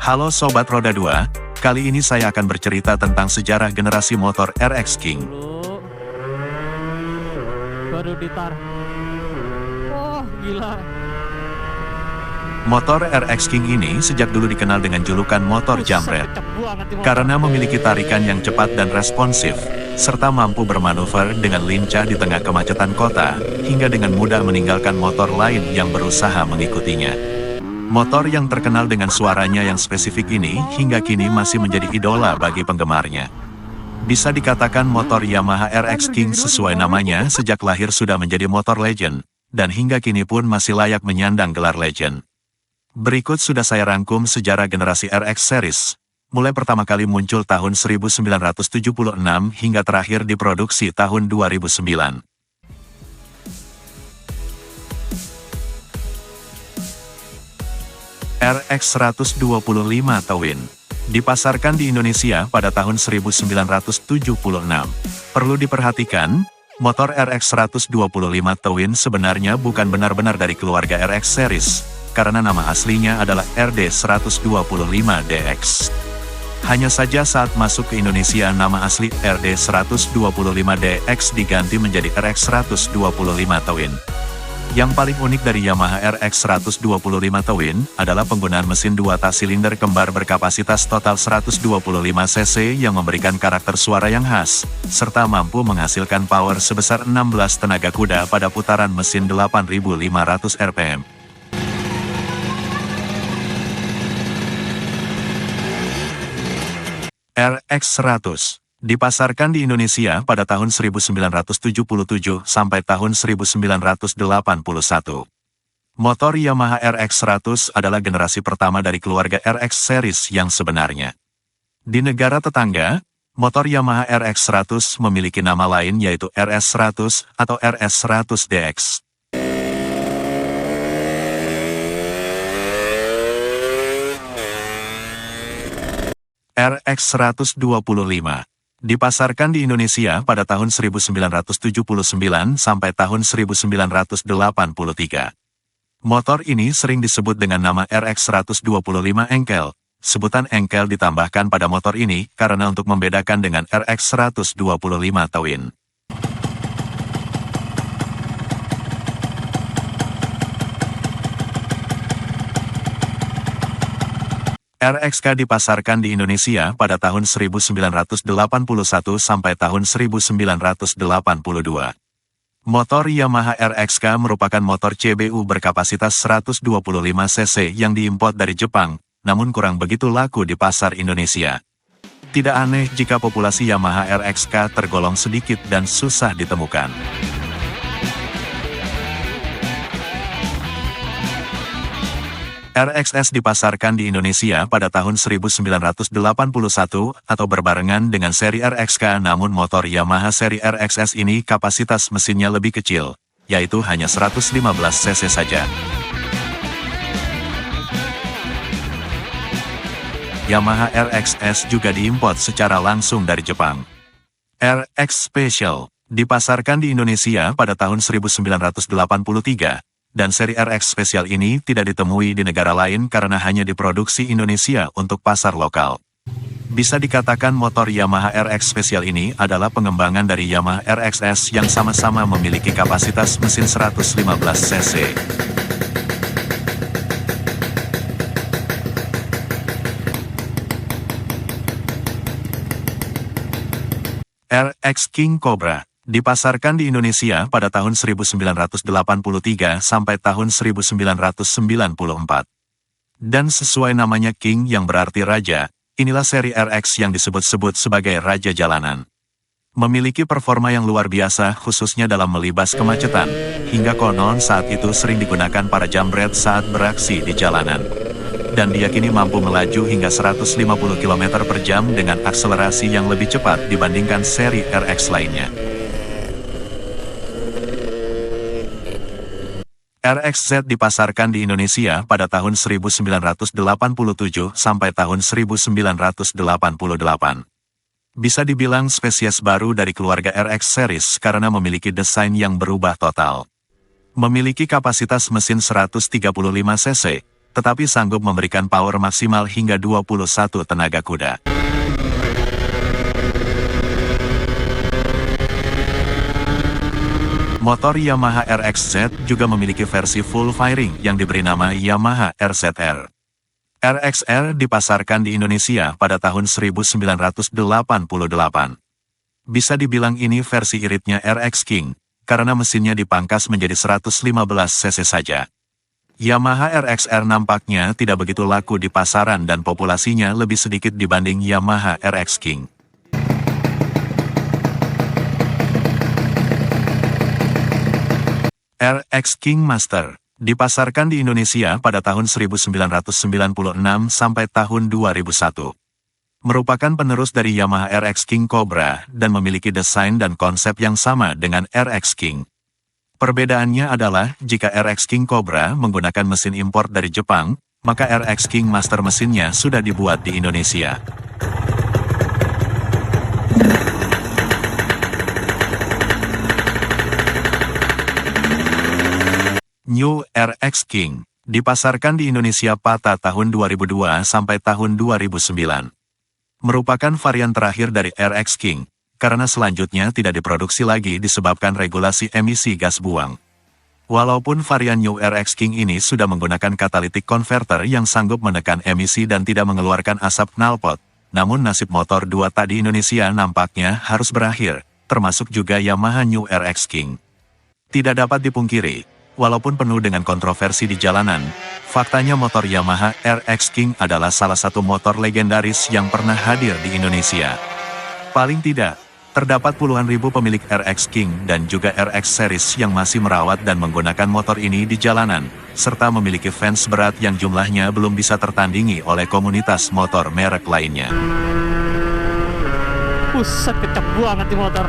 Halo Sobat Roda 2, kali ini saya akan bercerita tentang sejarah generasi motor RX King. Dulu baru ditar. Oh, gila. Motor RX King ini sejak dulu dikenal dengan julukan motor jambret, Kencep banget nih motor. karena memiliki tarikan yang cepat dan responsif, serta mampu bermanuver dengan lincah di tengah kemacetan kota, hingga dengan mudah meninggalkan motor lain yang berusaha mengikutinya. Motor yang terkenal dengan suaranya yang spesifik ini hingga kini masih menjadi idola bagi penggemarnya. Bisa dikatakan motor Yamaha RX King sesuai namanya sejak lahir sudah menjadi motor legend, dan hingga kini pun masih layak menyandang gelar legend. Berikut sudah saya rangkum sejarah generasi RX series, mulai pertama kali muncul tahun 1976 hingga terakhir diproduksi tahun 2009. RX 125 Twin dipasarkan di Indonesia pada tahun 1976. Perlu diperhatikan, motor RX 125 Twin sebenarnya bukan benar-benar dari keluarga RX series, karena nama aslinya adalah RD 125DX. Hanya saja saat masuk ke Indonesia nama asli RD 125DX diganti menjadi RX 125 Twin. Yang paling unik dari Yamaha RX 125 Twin adalah penggunaan mesin 2 tak silinder kembar berkapasitas total 125 cc yang memberikan karakter suara yang khas, serta mampu menghasilkan power sebesar 16 tenaga kuda pada putaran mesin 8.500 rpm. RX 100 dipasarkan di Indonesia pada tahun 1977 sampai tahun 1981. Motor Yamaha RX 100 adalah generasi pertama dari keluarga RX series yang sebenarnya. Di negara tetangga, motor Yamaha RX 100 memiliki nama lain yaitu RS 100 atau RS 100DX. RX 125 dipasarkan di Indonesia pada tahun 1979 sampai tahun 1983. Motor ini sering disebut dengan nama RX 125 engkel. Sebutan engkel ditambahkan pada motor ini karena untuk membedakan dengan RX 125 Twin. RXK dipasarkan di Indonesia pada tahun 1981 sampai tahun 1982. Motor Yamaha RXK merupakan motor CBU berkapasitas 125 cc yang diimpor dari Jepang, namun kurang begitu laku di pasar Indonesia. Tidak aneh jika populasi Yamaha RXK tergolong sedikit dan susah ditemukan. RXS dipasarkan di Indonesia pada tahun 1981 atau berbarengan dengan seri RXK, namun motor Yamaha seri RXS ini kapasitas mesinnya lebih kecil, yaitu hanya 115 cc saja. Yamaha RXS juga diimpor secara langsung dari Jepang. RX Special dipasarkan di Indonesia pada tahun 1983. Dan seri RX spesial ini tidak ditemui di negara lain karena hanya diproduksi Indonesia untuk pasar lokal. Bisa dikatakan motor Yamaha RX spesial ini adalah pengembangan dari Yamaha RXS yang sama-sama memiliki kapasitas mesin 115 cc. RX King Cobra dipasarkan di Indonesia pada tahun 1983 sampai tahun 1994. Dan sesuai namanya King yang berarti raja, inilah seri RX yang disebut-sebut sebagai raja jalanan. Memiliki performa yang luar biasa khususnya dalam melibas kemacetan, hingga konon saat itu sering digunakan para jambret saat beraksi di jalanan. Dan diyakini mampu melaju hingga 150 km per jam dengan akselerasi yang lebih cepat dibandingkan seri RX lainnya. RXZ dipasarkan di Indonesia pada tahun 1987 sampai tahun 1988. Bisa dibilang spesies baru dari keluarga RX series karena memiliki desain yang berubah total. Memiliki kapasitas mesin 135 cc, tetapi sanggup memberikan power maksimal hingga 21 tenaga kuda. Motor Yamaha RXZ juga memiliki versi full firing yang diberi nama Yamaha RZR. RXR dipasarkan di Indonesia pada tahun 1988. Bisa dibilang ini versi iritnya RX King, karena mesinnya dipangkas menjadi 115 cc saja. Yamaha RXR nampaknya tidak begitu laku di pasaran dan populasinya lebih sedikit dibanding Yamaha RX King. RX King Master dipasarkan di Indonesia pada tahun 1996 sampai tahun 2001. Merupakan penerus dari Yamaha RX King Cobra dan memiliki desain dan konsep yang sama dengan RX King. Perbedaannya adalah jika RX King Cobra menggunakan mesin impor dari Jepang, maka RX King Master mesinnya sudah dibuat di Indonesia. New RX King dipasarkan di Indonesia pada tahun 2002 sampai tahun 2009. Merupakan varian terakhir dari RX King, karena selanjutnya tidak diproduksi lagi disebabkan regulasi emisi gas buang. Walaupun varian New RX King ini sudah menggunakan catalytic converter yang sanggup menekan emisi dan tidak mengeluarkan asap knalpot, namun nasib motor 2 tak di Indonesia nampaknya harus berakhir, termasuk juga Yamaha New RX King. Tidak dapat dipungkiri, walaupun penuh dengan kontroversi di jalanan, faktanya motor Yamaha RX King adalah salah satu motor legendaris yang pernah hadir di Indonesia. Paling tidak, terdapat puluhan ribu pemilik RX King dan juga RX Series yang masih merawat dan menggunakan motor ini di jalanan, serta memiliki fans berat yang jumlahnya belum bisa tertandingi oleh komunitas motor merek lainnya. Buset, kecap banget di motor.